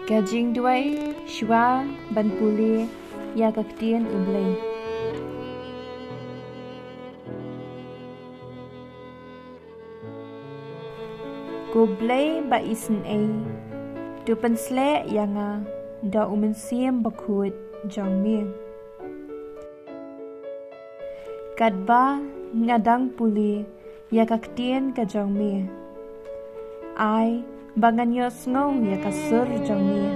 Kajing duai shwa ban puli ya kaktien ublay. Kublay ba isen ay tu pensle yanga da umensiem bakut jangmi. Kadba ngadang puli ya kaktien ka jangmi. Ay bangan yos ngau ya kasur jangmi.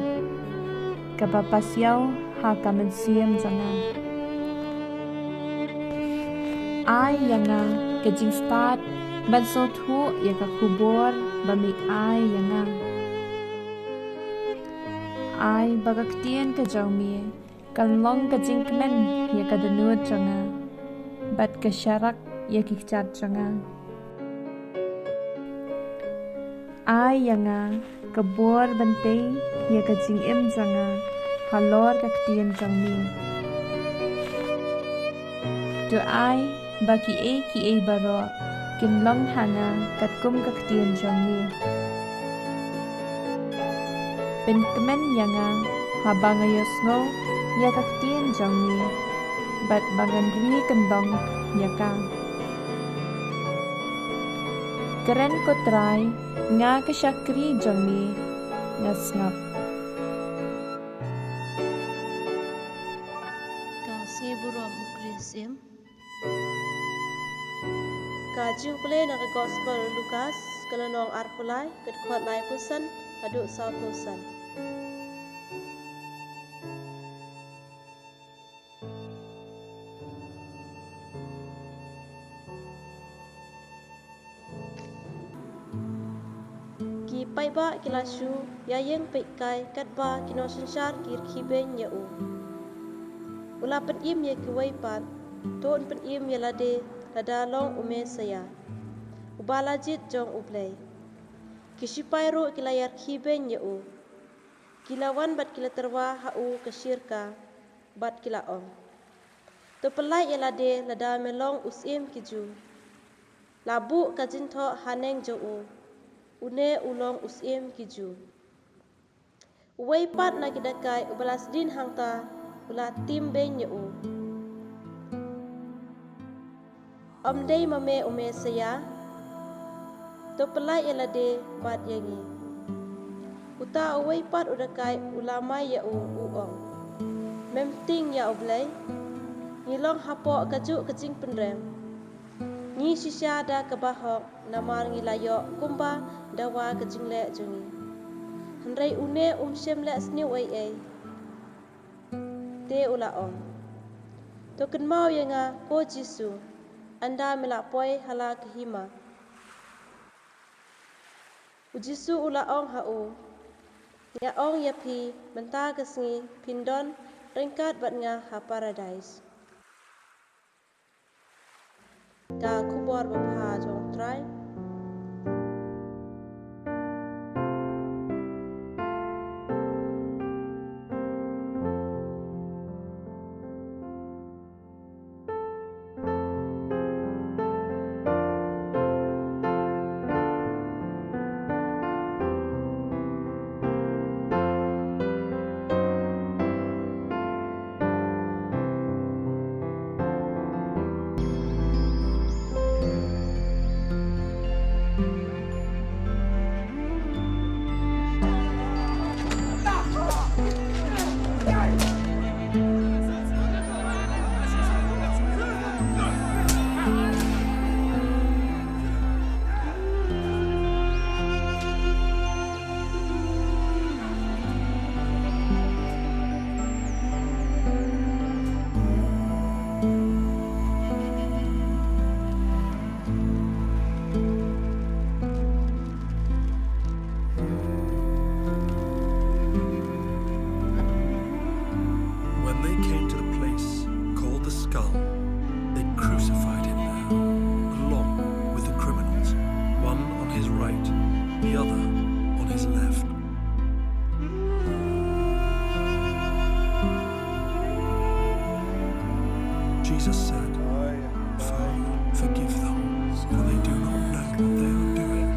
Kapapasyaw ha kamensiem janga. Ay yanga kajing start ban so thu ya kakubor bami ay yanga. Ay bagaktien ka jangmi kalong kajing kemen ya kadanut janga. Bat kasyarak ya kikcat janga. Ay yanga kabor bantay ya kajing im janga halor kaktien jangmi. Tu ay baki e baro kinlong hanga katkum kaktien jangmi. Penkemen yanga habang ayos ngo ya kaktien jangmi. Bat bangan ri kendong yaka. Keren ko try nga kasyakri jangmi nga snap. Kasi buram ukrisim. Kaju kule na Gospel Lukas kalanong arpulay katkot lai pusan aduk saut pusan. Pai ba kilasyu yayeng pekai katba kino sensar kir khiben ya u. Ula pen im ye kuwai pat ton pen im ye lade lada long ume saya. Ubala jit jong ublay. Kisipai ro kilayar khiben ya u. Kilawan bat kila terwa ha u kasirka bat kila om. To pelai ye lade lada melong usim kiju. Labu kajinto haneng jo u. Une ulong usim kiju. Uwai pat na kidakai ubalas din hangta ula tim ben u. Omdei mame ume saya. To pelai elade bat yangi. Uta uwai pat udakai ulamai ya u uong. Memting ya oblay. Ngilong hapo kaju kecing penrem. Ni sisya da kebahok namar ngilayo kumba dawa kejingle jungi. Hendrai une syem le sniu ai. Te ula om. Token mau yanga ko Jisu. Anda melapoi hala kehima. Ujisu ula ong hau. Ya ong yapi benta kesngi pindon ringkat bat nga ha paradise. Ka kubor bapha jong try. Jesus said, Father, forgive them, for they do not know what they are doing.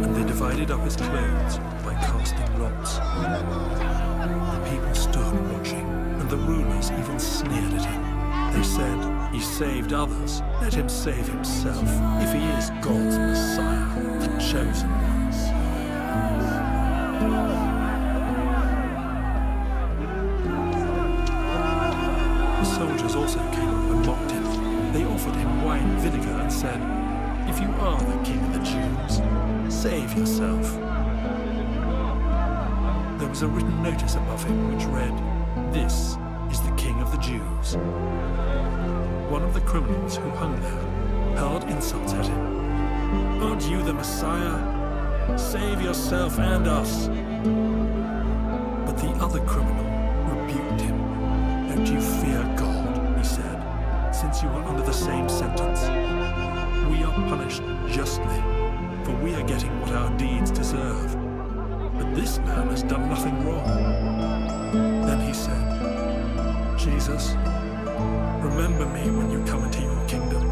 And they divided divided up his clothes by casting lots. The people stood watching, and the rulers even sneered at him. They said, "He saved others, let him save himself, if he is God's Messiah, the chosen ones." The soldiers also came up and mocked him. They offered him wine and vinegar and said, "If you are the king of the Jews, save yourself." There was a written notice above him which read, "This is the King of the Jews." One of the criminals who hung there hurled insults at him. "Aren't you the Messiah? Save yourself and us." But the other criminal rebuked him. "Don't you fear God," he said, "since you are under the same sentence. We are punished justly, for we are getting what our deeds deserve. But this man has done nothing wrong." Then he said, "Jesus, remember me when you come into your kingdom."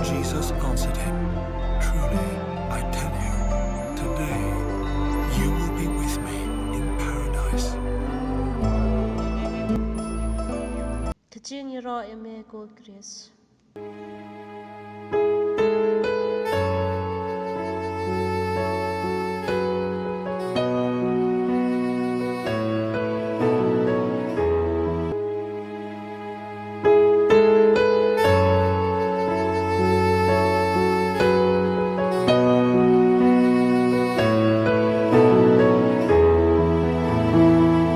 Jesus answered him, "Truly, I tell you, today you will be with me in paradise." Kajing yara eme God grace.